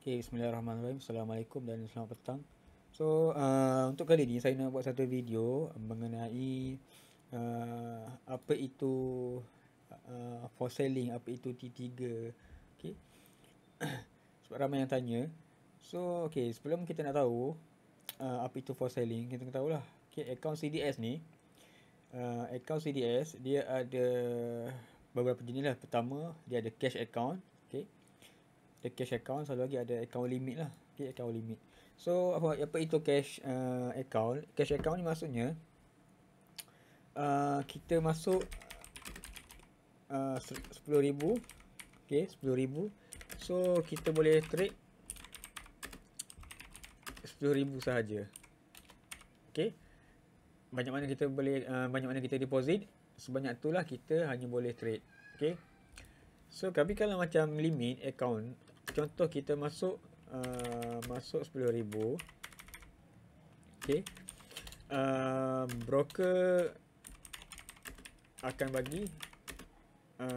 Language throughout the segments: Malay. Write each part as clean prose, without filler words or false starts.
Okay, bismillahirrahmanirrahim. Assalamualaikum dan selamat petang. So, untuk kali ni saya nak buat satu video mengenai apa itu for selling, apa itu T3. Okay. Sebab ramai yang tanya. So, okay, sebelum kita nak tahu apa itu for selling, kita kena tahulah. Okay, account CDS ni, account CDS dia ada beberapa jenis lah. Pertama, dia ada cash account. Okay. The cash account, selalu lagi ada account limit lah. Okay, account limit. So apa itu cash account? Cash account ni maksudnya kita masuk 10,000. Okay, 10,000. So kita boleh trade 10,000 sahaja. Okay, banyak mana kita boleh banyak mana kita deposit, sebanyak itulah kita hanya boleh trade. Okay, so tapi kalau macam limit account, contoh kita masuk 10,000. Okay, broker akan bagi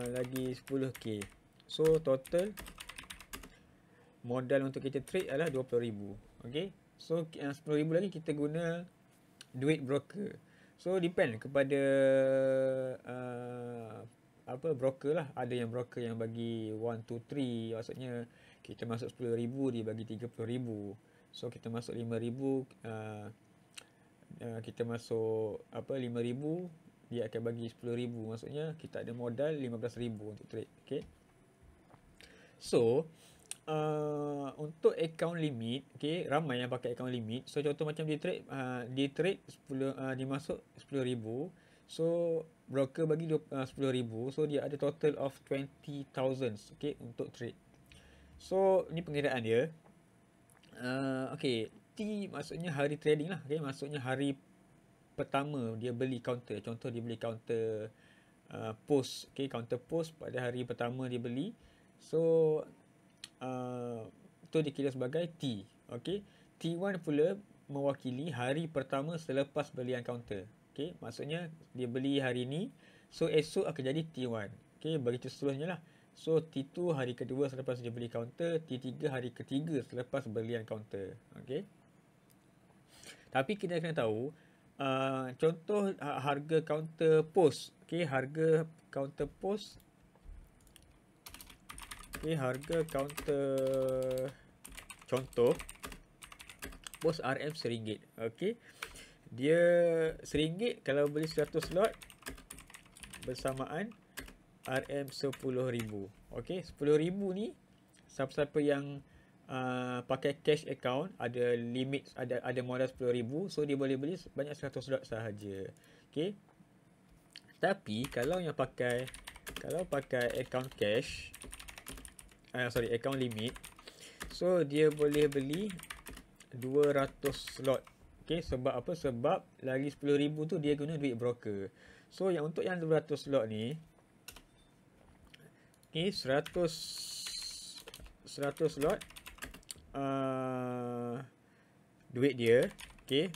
lagi 10k. So total modal untuk kita trade adalah 20,000. Okay, so 10,000 lagi kita guna duit broker. So depend kepada broker lah. Ada yang broker yang bagi 1, 2, 3. Maksudnya kita masuk 10,000 dia bagi 30,000. So kita masuk 5,000, kita masuk 5,000 dia akan bagi 10,000. Maksudnya kita ada modal 15,000 untuk trade. Okay, so untuk account limit, okay, ramai yang pakai account limit. So contoh macam dia trade 10, dia masuk 10,000. So broker bagi 10,000. So dia ada total of 20,000, okay, untuk trade. So ni pengiraan dia. Okay, T maksudnya hari trading lah. Okay, maksudnya hari pertama dia beli counter. Contoh dia beli counter post. Okay, counter post pada hari pertama dia beli. So itu dikira sebagai T. Okay, T1 pula mewakili hari pertama selepas belian counter. Okay, maksudnya dia beli hari ni, so esok akan jadi T1. Okay, begitu seterusnya lah. So T2 hari kedua selepas dia beli counter, T3 hari ketiga selepas belian counter. Okay, tapi kita kena tahu contoh harga counter post. Okay, harga counter post. Okay, harga counter contoh post RM RM1. Okay, dia RM1 kalau beli 100 slot bersamaan RM 10,000. Okay, 10,000 ni siapa-siapa yang pakai cash account, ada limit, ada modal 10,000, so dia boleh beli banyak 100 slot sahaja. Okay, tapi kalau pakai account cash, account limit, so dia boleh beli 200 slot. Okay, sebab apa? Sebab lagi 10,000 tu dia guna duit broker. So untuk yang 200 slot ni, okay, 100 slot duit dia. Okay,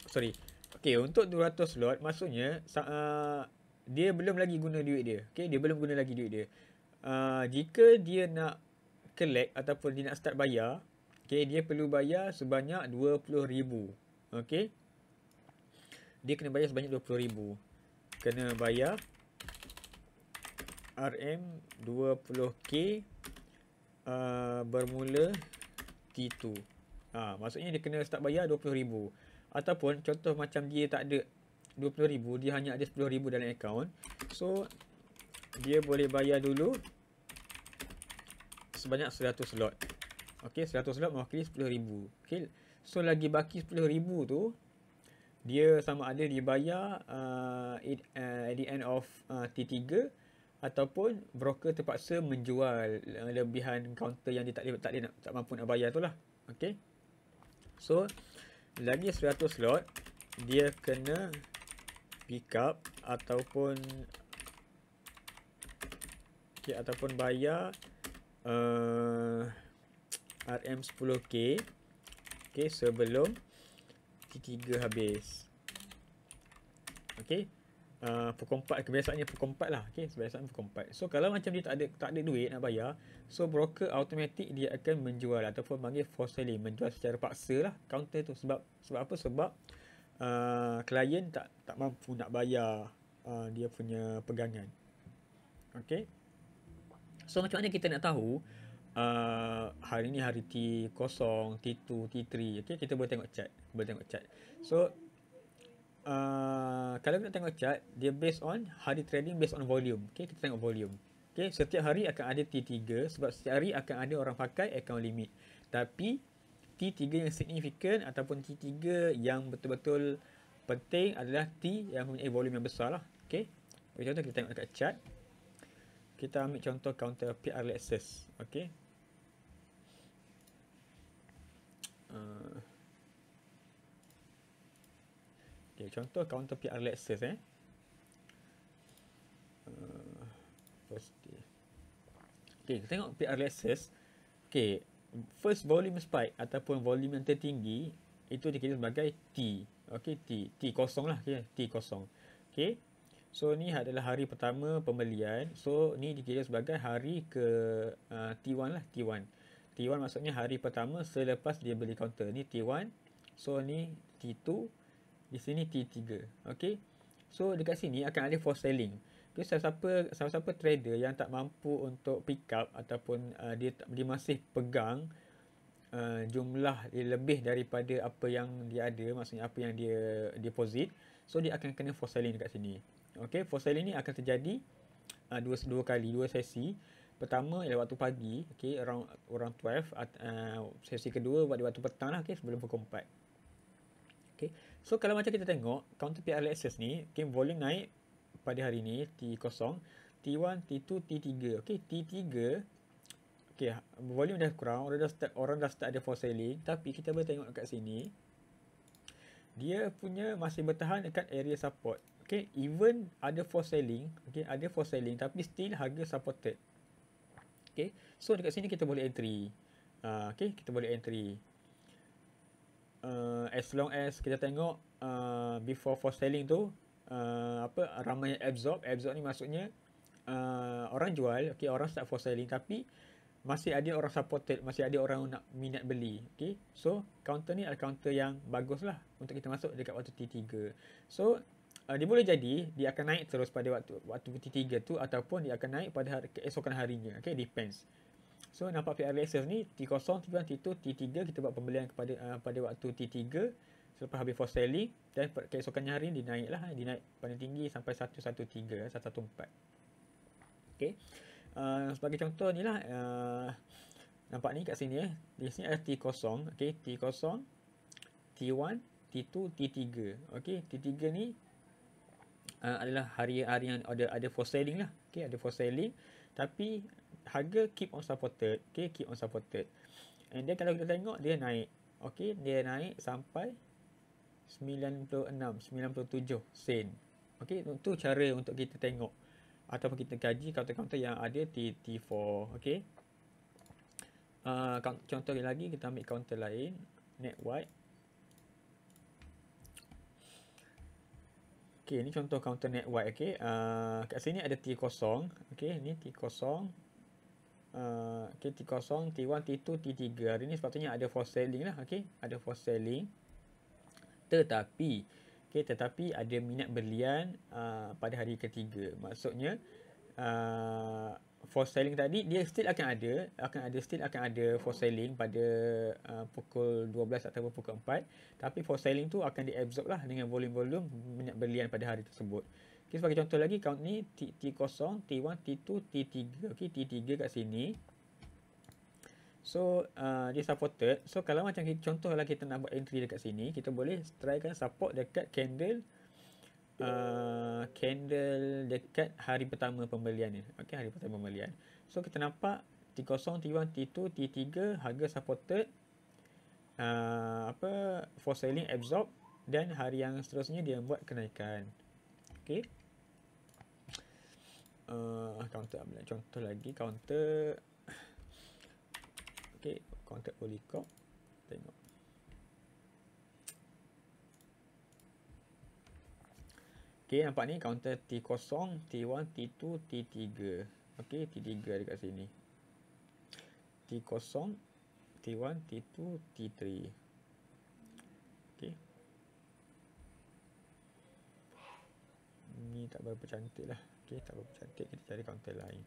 sorry. Okay, untuk 200 slot maksudnya dia belum lagi guna duit dia. Okay, dia belum guna lagi duit dia. Jika dia nak collect ataupun dia nak start bayar, okay, dia perlu bayar sebanyak 20,000. Okay, dia kena bayar sebanyak 20,000. Kena bayar RM 20k bermula T2. Maksudnya dia kena start bayar 20,000. Ataupun contoh macam dia tak ada 20,000, dia hanya ada 10,000 dalam account. So dia boleh bayar dulu sebanyak 100 slot. Okay, 100 slot mewakili 10,000. Okay, so lagi baki 10,000 tu, dia sama ada dibayar at the end of T3, ataupun broker terpaksa menjual lebihan counter yang dia tak mampu nak bayar tu lah. Okay, so lagi 100 slot dia kena pick up ataupun bayar RM 10k, okay, sebelum T3 habis. Okay, pukul 4, kebiasaannya pukul 4 lah. Okay, kebiasaan pukul 4. So kalau macam dia tak ada duit nak bayar, so broker automatik dia akan menjual ataupun panggil for selling, menjual secara paksa lah counter tu. Sebab apa? Sebab klien tak mampu nak bayar dia punya pegangan. Okay. So macam mana kita nak tahu hari ni hari T0, T2, T3. Okay, kita boleh tengok chart. So kalau kita tengok chart, dia based on hari trading, based on volume. Okay, kita tengok volume. Okay, setiap hari akan ada T3 sebab setiap hari akan ada orang pakai account limit. Tapi T3 yang signifikan ataupun T3 yang betul-betul penting adalah T yang mempunyai volume yang besar lah. Okay, bagi contoh kita tengok dekat chart. Kita ambil contoh counter PR Lexus. Okay. Okay, contoh counter PR Lexus first day. Okay, kita tengok PR Lexus. Okay, first volume spike ataupun volume yang tertinggi itu dikira sebagai T. Okay, T kosong lah. Okay, T kosong. Okay, so ni adalah hari pertama pembelian. So ni dikira sebagai hari ke T1 lah. T1 maksudnya hari pertama selepas dia beli counter. Ni T1. So ni T2. Di sini T3. Okay. So dekat sini akan ada for selling. Okay, siapa-siapa trader yang tak mampu untuk pick up ataupun dia masih pegang jumlah lebih daripada apa yang dia ada, maksudnya apa yang dia deposit, so dia akan kena for selling dekat sini. Okay, for selling ni akan terjadi dua kali, dua sesi. Pertama ialah waktu pagi, okay, around 12. Sesi kedua waktu petang lah, okay, sebelum pukul 4. Okay. So kalau macam kita tengok counter PR Lexus ni, okay, volume naik pada hari ni T0, T1, T2, T3. Okay, T3 okay, volume dah kurang, orang dah start ada for selling, tapi kita boleh tengok kat sini dia punya masih bertahan dekat area support. Okay, even ada for selling, okay, ada for selling tapi still harga supported. Okay, so dekat sini kita boleh entry. Okay, kita boleh entry. As long as kita tengok before for selling tu ramai absorb ni maksudnya orang jual, okay, orang start for selling tapi masih ada orang supported, masih ada orang nak minat beli. Okay, so counter ni adalah counter yang bagus lah untuk kita masuk dekat waktu T3. So dia boleh jadi dia akan naik terus pada waktu T3 tu ataupun dia akan naik pada keesokan harinya. Okay, depends. So nampak PR Lexus ni T0, T1, T2, T3 kita buat pembelian pada waktu T3 selepas habis for selling, dan keesokannya hari dia naik lah, dia naik paling tinggi sampai 113, 114. Okay, sebagai contoh ni lah, nampak ni kat sini di sini ada T0, okay, T0, T1, T2, T3. Okay, T3 ni adalah hari-hari yang ada for selling lah. Okay, ada for selling tapi harga keep on supported. Okay, keep on supported. And then kalau kita tengok dia naik. Okay, dia naik sampai 96, 97 sen. Okay, itu cara untuk kita tengok ataupun kita kaji counter-counter yang ada T4. Okay, contoh lagi kita ambil counter lain, net white. Okay, ni contoh counter net white. Okay, kat sini ada T0. Okay, ni T0. Okay, T0, T1, T2, T3. Hari ni sepatutnya ada for selling lah. Okay, ada for selling. Tetapi ada minat belian pada hari ketiga. Maksudnya for selling tadi dia still akan ada for selling pada pukul 12 ataupun pukul 4. Tapi for selling tu akan diabsorb lah dengan volume minat belian pada hari tersebut. Okay, sebagai contoh lagi, count ni T0, T1, T2, T3. Okay, T3 kat sini. So, dia supported. So, kalau macam contoh lah kita nak buat entry dekat sini, kita boleh trykan support dekat candle dekat hari pertama pembelian ni. Okay, hari pertama pembelian. So, kita nampak T0, T1, T2, T3 harga supported. For selling absorb, dan hari yang seterusnya dia buat kenaikan. Okay. Counter ambil contoh lagi, counter. Okay, counter Polycorp. Tengok. Okay, nampak ni counter T0, T1, T2, T3. Okay, T3 dekat sini. T0, T1, T2, T3. Okay. Ni tak berapa cantik lah. Okay, tak berapa cantik. Kita cari counter lain.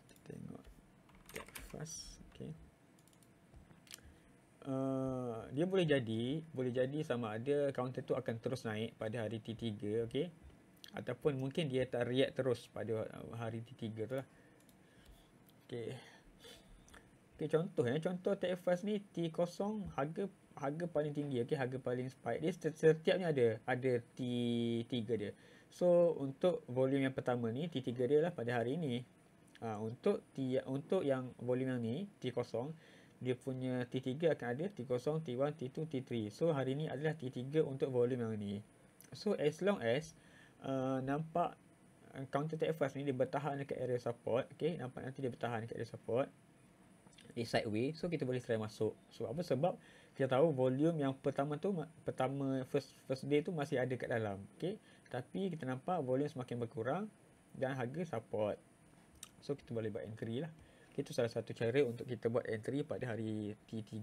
Kita tengok that fast. Okay. Dia boleh jadi sama ada counter tu akan terus naik pada hari T3, okay? Ataupun mungkin dia tak react terus pada hari T3 tu lah. Okay. Okay, contoh take fast ni T0 harga paling tinggi, okay? Harga paling spike dia setiapnya ada T3 dia. So untuk volume yang pertama ni T3 dia lah pada hari ni. Untuk yang volume yang ni T0, dia punya T3 akan ada T0, T1, T2, T3. So hari ni adalah T3 untuk volume yang ni. So as long as nampak counter take fast ni dia bertahan dekat area support, okay? Nampak nanti dia bertahan dekat area support, dia sideways, so kita boleh try masuk. So apa sebab kita tahu volume yang pertama first day tu masih ada kat dalam, okay? Tapi kita nampak volume semakin berkurang dan harga support. So kita boleh buat entry lah. Itu salah satu cara untuk kita buat entry pada hari T3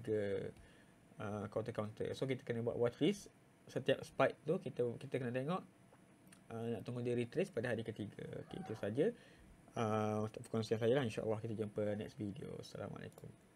counter. So kita kena buat watchlist. Setiap spike tu kita kena tengok, nak tunggu dia retrace pada hari ketiga. Okay, itu saja untuk perkongsian saya lah. InsyaAllah kita jumpa next video. Assalamualaikum.